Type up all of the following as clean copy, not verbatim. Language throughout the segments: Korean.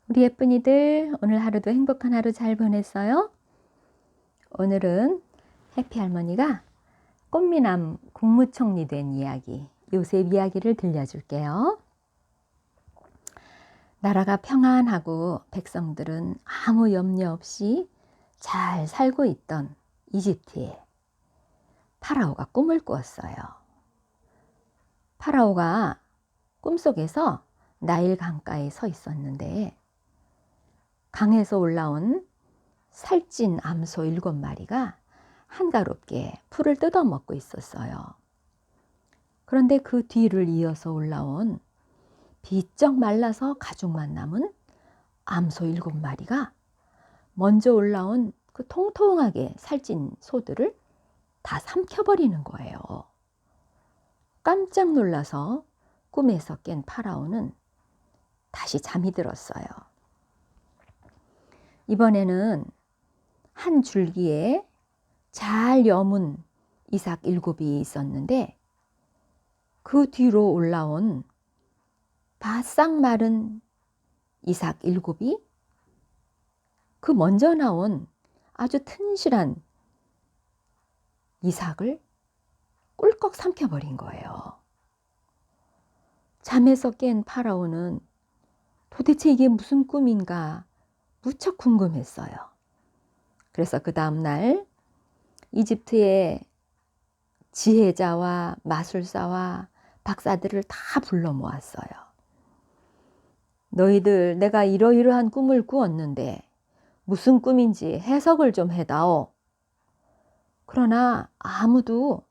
우리 예쁜이들, 오늘 하루도 행복한 하루 잘 보냈어요? 오늘은 해피 할머니가 꽃미남 국무총리 된 이야기, 요셉 이야기를 들려줄게요. 나라가 평안하고 백성들은 아무 염려 없이 잘 살고 있던 이집트에 파라오가 꿈을 꾸었어요. 파라오가 꿈속에서 나일 강가에 서 있었는데 강에서 올라온 살찐 암소 7마리가 한가롭게 풀을 뜯어먹고 있었어요. 그런데 그 뒤를 이어서 올라온 비쩍 말라서 가죽만 남은 암소 7마리가 먼저 올라온 그 통통하게 살찐 소들을 다 삼켜버리는 거예요. 깜짝 놀라서 꿈에서 깬 파라오는 다시 잠이 들었어요. 이번에는 한 줄기에 잘 여문 이삭 7이 있었는데 그 뒤로 올라온 바싹 마른 이삭 7이 그 먼저 나온 아주 튼실한 이삭을 꿀꺽 삼켜버린 거예요. 잠에서 깬 파라오는 도대체 이게 무슨 꿈인가 무척 궁금했어요. 그래서 그 다음날 이집트의 지혜자와 마술사와 박사들을 다 불러 모았어요. 너희들 내가 이러이러한 꿈을 꾸었는데 무슨 꿈인지 해석을 좀 해다오. 그러나 아무도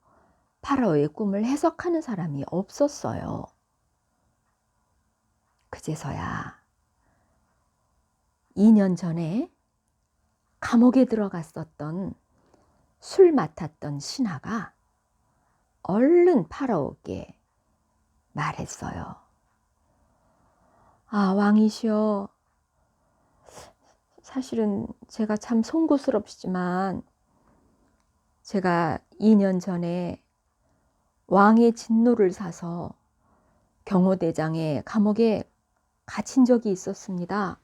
파라오의 꿈을 해석하는 사람이 없었어요. 그제서야 2년 전에 감옥에 들어갔었던 술 맡았던 신하가 얼른 파라오께 말했어요. 아, 왕이시여, 사실은 제가 참 송구스럽지만 제가 2년 전에 왕의 진노를 사서 경호대장의 감옥에 갇힌 적이 있었습니다.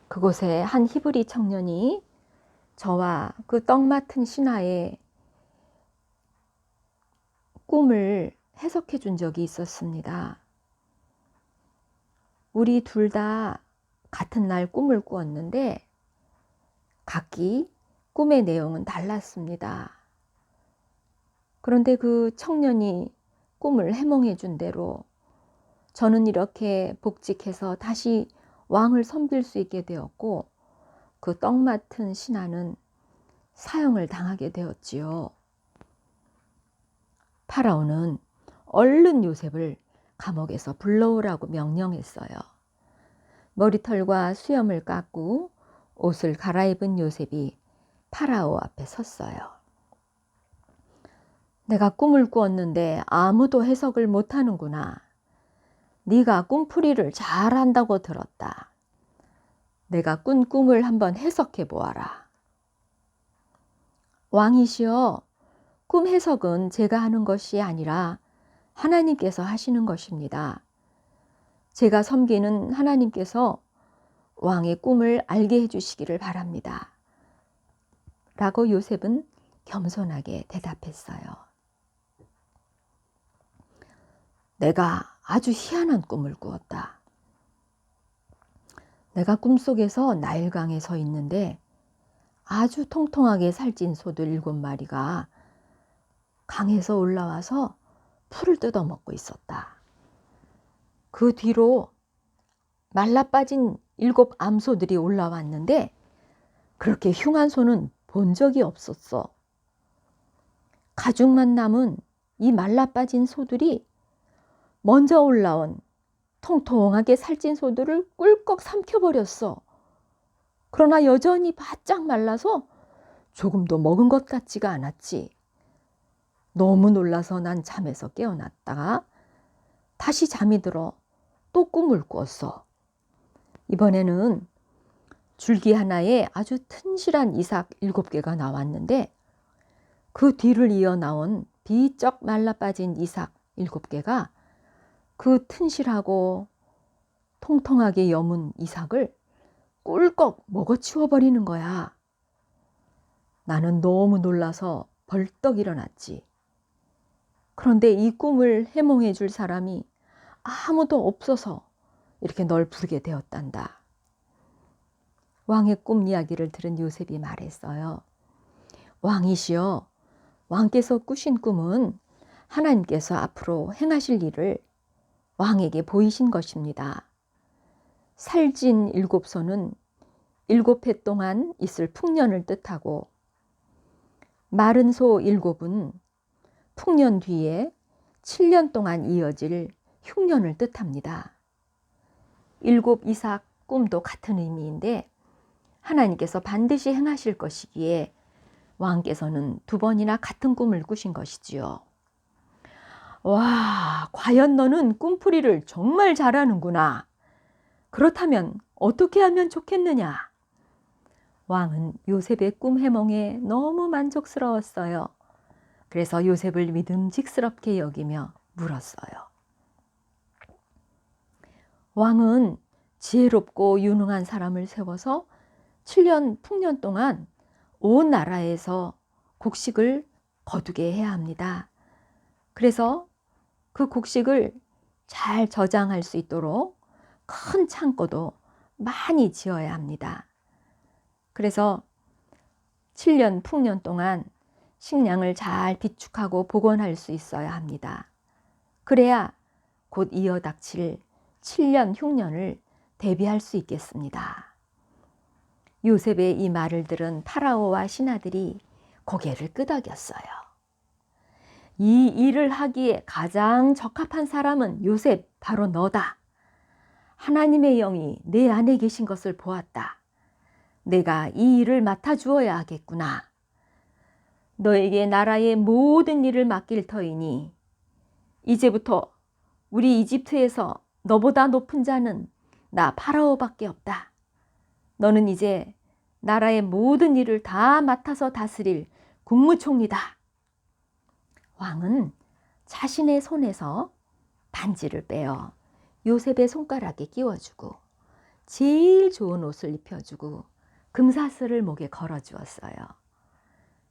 그곳에 한 히브리 청년이 저와 그 떡 맡은 신하의 꿈을 해석해 준 적이 있었습니다. 우리 둘 다 같은 날 꿈을 꾸었는데 각기 꿈의 내용은 달랐습니다. 그런데 그 청년이 꿈을 해몽해 준 대로 저는 이렇게 복직해서 다시 왕을 섬길 수 있게 되었고 그 떡 맡은 신하는 사형을 당하게 되었지요. 파라오는 얼른 요셉을 감옥에서 불러오라고 명령했어요. 머리털과 수염을 깎고 옷을 갈아입은 요셉이 파라오 앞에 섰어요. 내가 꿈을 꾸었는데 아무도 해석을 못하는구나. 네가 꿈풀이를 잘한다고 들었다. 내가 꾼 꿈을 한번 해석해 보아라. 왕이시여, 꿈 해석은 제가 하는 것이 아니라 하나님께서 하시는 것입니다. 제가 섬기는 하나님께서 왕의 꿈을 알게 해주시기를 바랍니다. 라고 요셉은 겸손하게 대답했어요. 내가 아주 희한한 꿈을 꾸었다. 내가 꿈속에서 나일강에 서 있는데 아주 통통하게 살찐 소들 7마리가 강에서 올라와서 풀을 뜯어먹고 있었다. 그 뒤로 말라빠진 7 암소들이 올라왔는데 그렇게 흉한 소는 본 적이 없었어. 가죽만 남은 이 말라빠진 소들이 먼저 올라온 통통하게 살찐 소들을 꿀꺽 삼켜버렸어. 그러나 여전히 바짝 말라서 조금도 먹은 것 같지가 않았지. 너무 놀라서 난 잠에서 깨어났다가 다시 잠이 들어 또 꿈을 꾸었어. 이번에는 줄기 하나에 아주 튼실한 이삭 7개가 나왔는데 그 뒤를 이어 나온 비쩍 말라 빠진 이삭 7개가 그 튼실하고 통통하게 여문 이삭을 꿀꺽 먹어치워 버리는 거야. 나는 너무 놀라서 벌떡 일어났지. 그런데 이 꿈을 해몽해 줄 사람이 아무도 없어서 이렇게 널 부르게 되었단다. 왕의 꿈 이야기를 들은 요셉이 말했어요. 왕이시여, 왕께서 꾸신 꿈은 하나님께서 앞으로 행하실 일을 왕에게 보이신 것입니다. 살진 7소는 7해 동안 있을 풍년을 뜻하고 마른 소 7은 풍년 뒤에 7년 동안 이어질 흉년을 뜻합니다. 7 이삭 꿈도 같은 의미인데 하나님께서 반드시 행하실 것이기에 왕께서는 2번이나 같은 꿈을 꾸신 것이지요. 와, 과연 너는 꿈풀이를 정말 잘하는구나. 그렇다면 어떻게 하면 좋겠느냐? 왕은 요셉의 꿈 해몽에 너무 만족스러웠어요. 그래서 요셉을 믿음직스럽게 여기며 물었어요. 왕은 지혜롭고 유능한 사람을 세워서 7년 풍년 동안 온 나라에서 곡식을 거두게 해야 합니다. 그래서 그 곡식을 잘 저장할 수 있도록 큰 창고도 많이 지어야 합니다. 그래서 7년 풍년 동안 식량을 잘 비축하고 보관할 수 있어야 합니다. 그래야 곧 이어 닥칠 7년 흉년을 대비할 수 있겠습니다. 요셉의 이 말을 들은 파라오와 신하들이 고개를 끄덕였어요. 이 일을 하기에 가장 적합한 사람은 요셉, 바로 너다. 하나님의 영이 내 안에 계신 것을 보았다. 내가 이 일을 맡아주어야 하겠구나. 너에게 나라의 모든 일을 맡길 터이니 이제부터 우리 이집트에서 너보다 높은 자는 나 파라오밖에 없다. 너는 이제 나라의 모든 일을 다 맡아서 다스릴 국무총리다. 왕은 자신의 손에서 반지를 빼어 요셉의 손가락에 끼워주고 제일 좋은 옷을 입혀주고 금사슬을 목에 걸어주었어요.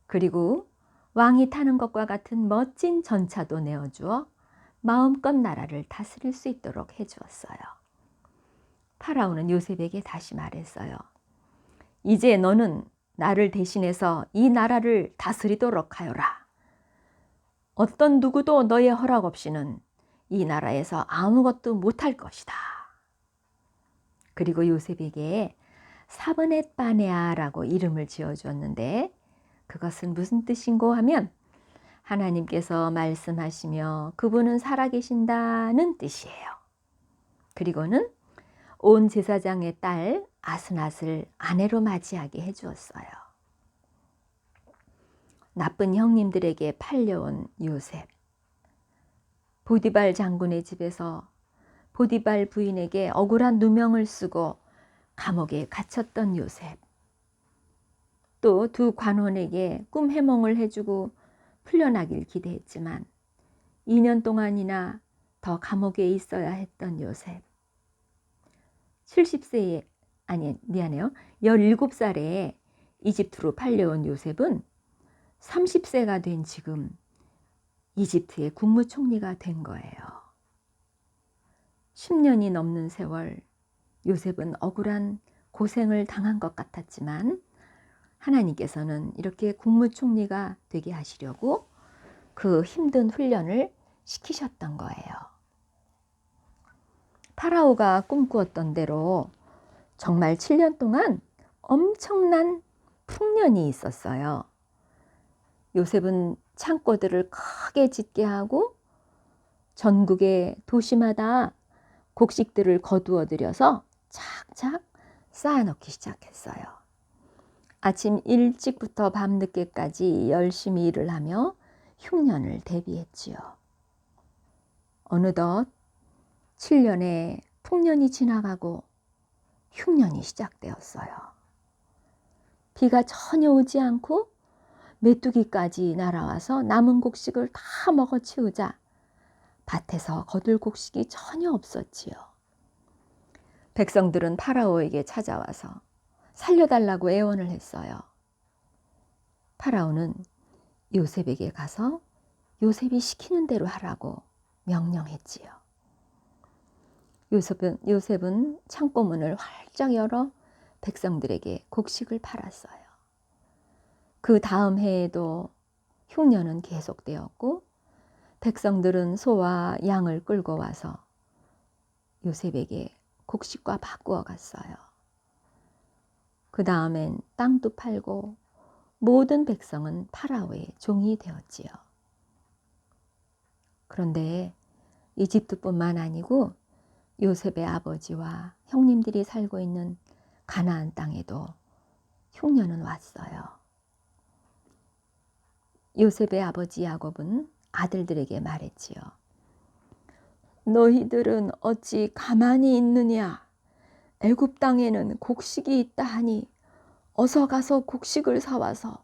그리고 왕이 타는 것과 같은 멋진 전차도 내어주어 마음껏 나라를 다스릴 수 있도록 해주었어요. 파라오는 요셉에게 다시 말했어요. 이제 너는 나를 대신해서 이 나라를 다스리도록 하여라. 어떤 누구도 너의 허락 없이는 이 나라에서 아무것도 못할 것이다. 그리고 요셉에게 사브넷 바네아라고 이름을 지어주었는데 그것은 무슨 뜻인고 하면 하나님께서 말씀하시며 그분은 살아계신다는 뜻이에요. 그리고는 온 제사장의 딸 아스낫을 아내로 맞이하게 해주었어요. 나쁜 형님들에게 팔려온 요셉. 보디발 장군의 집에서 보디발 부인에게 억울한 누명을 쓰고 감옥에 갇혔던 요셉. 또 2 관원에게 꿈 해몽을 해주고 풀려나길 기대했지만 2년 동안이나 더 감옥에 있어야 했던 요셉. 17살에 이집트로 팔려온 요셉은 30세가 된 지금 이집트의 국무총리가 된 거예요. 10년이 넘는 세월 요셉은 억울한 고생을 당한 것 같았지만 하나님께서는 이렇게 국무총리가 되게 하시려고 그 힘든 훈련을 시키셨던 거예요. 파라오가 꿈꾸었던 대로 정말 7년 동안 엄청난 풍년이 있었어요. 요셉은 창고들을 크게 짓게 하고 전국의 도시마다 곡식들을 거두어 들여서 착착 쌓아놓기 시작했어요. 아침 일찍부터 밤늦게까지 열심히 일을 하며 흉년을 대비했지요. 어느덧 7년의 풍년이 지나가고 흉년이 시작되었어요. 비가 전혀 오지 않고 메뚜기까지 날아와서 남은 곡식을 다 먹어치우자 밭에서 거둘 곡식이 전혀 없었지요. 백성들은 파라오에게 찾아와서 살려달라고 애원을 했어요. 파라오는 요셉에게 가서 요셉이 시키는 대로 하라고 명령했지요. 요셉은 창고문을 활짝 열어 백성들에게 곡식을 팔았어요. 그 다음 해에도 흉년은 계속되었고 백성들은 소와 양을 끌고 와서 요셉에게 곡식과 바꾸어 갔어요. 그 다음엔 땅도 팔고 모든 백성은 파라오의 종이 되었지요. 그런데 이집트뿐만 아니고 요셉의 아버지와 형님들이 살고 있는 가나안 땅에도 흉년은 왔어요. 요셉의 아버지 야곱은 아들들에게 말했지요. 너희들은 어찌 가만히 있느냐? 애굽 땅에는 곡식이 있다 하니 어서 가서 곡식을 사와서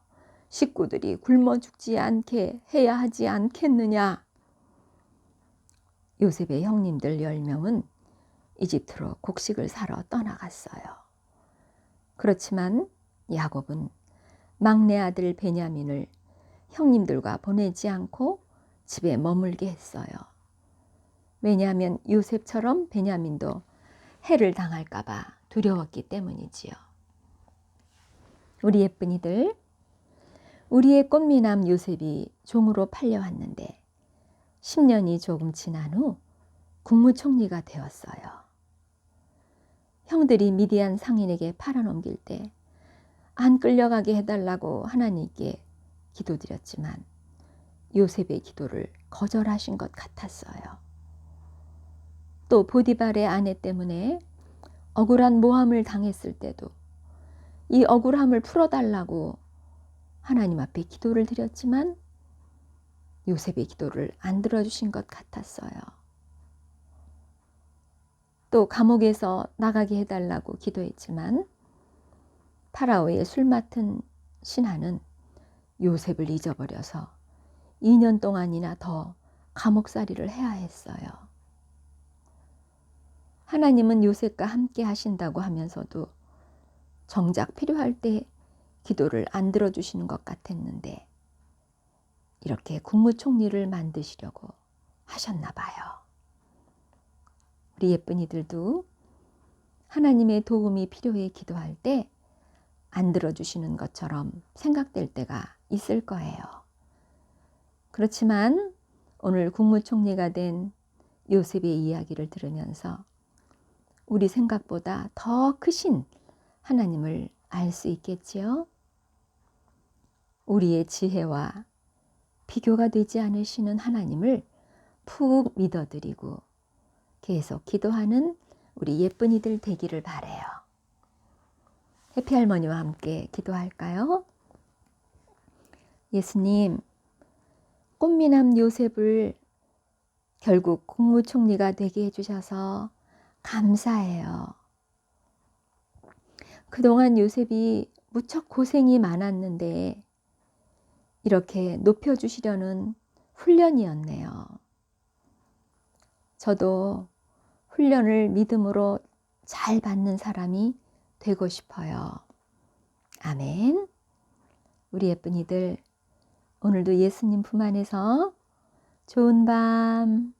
식구들이 굶어 죽지 않게 해야 하지 않겠느냐? 요셉의 형님들 10명은 이집트로 곡식을 사러 떠나갔어요. 그렇지만 야곱은 막내 아들 베냐민을 형님들과 보내지 않고 집에 머물게 했어요. 왜냐하면 요셉처럼 베냐민도 해를 당할까 봐 두려웠기 때문이지요. 우리 예쁜이들, 우리의 꽃미남 요셉이 종으로 팔려왔는데 10년이 조금 지난 후 국무총리가 되었어요. 형들이 미디안 상인에게 팔아넘길 때 안 끌려가게 해달라고 하나님께 기도드렸지만 요셉의 기도를 거절하신 것 같았어요. 또 보디발의 아내 때문에 억울한 모함을 당했을 때도 이 억울함을 풀어달라고 하나님 앞에 기도를 드렸지만 요셉의 기도를 안 들어주신 것 같았어요. 또 감옥에서 나가게 해달라고 기도했지만 파라오의 술 맡은 신하는 요셉을 잊어버려서 2년 동안이나 더 감옥살이를 해야 했어요. 하나님은 요셉과 함께 하신다고 하면서도 정작 필요할 때 기도를 안 들어주시는 것 같았는데 이렇게 국무총리를 만드시려고 하셨나 봐요. 우리 예쁜이들도 하나님의 도움이 필요해 기도할 때 안 들어주시는 것처럼 생각될 때가 있을 거예요. 그렇지만 오늘 국무총리가 된 요셉의 이야기를 들으면서 우리 생각보다 더 크신 하나님을 알 수 있겠지요. 우리의 지혜와 비교가 되지 않으시는 하나님을 푹 믿어드리고 계속 기도하는 우리 예쁜이들 되기를 바라요. 해피할머니와 함께 기도할까요? 예수님, 꽃미남 요셉을 결국 국무총리가 되게 해주셔서 감사해요. 그동안 요셉이 무척 고생이 많았는데 이렇게 높여주시려는 훈련이었네요. 저도 훈련을 믿음으로 잘 받는 사람이 되고 싶어요. 아멘. 우리 예쁜이들, 오늘도 예수님 품 안에서 좋은 밤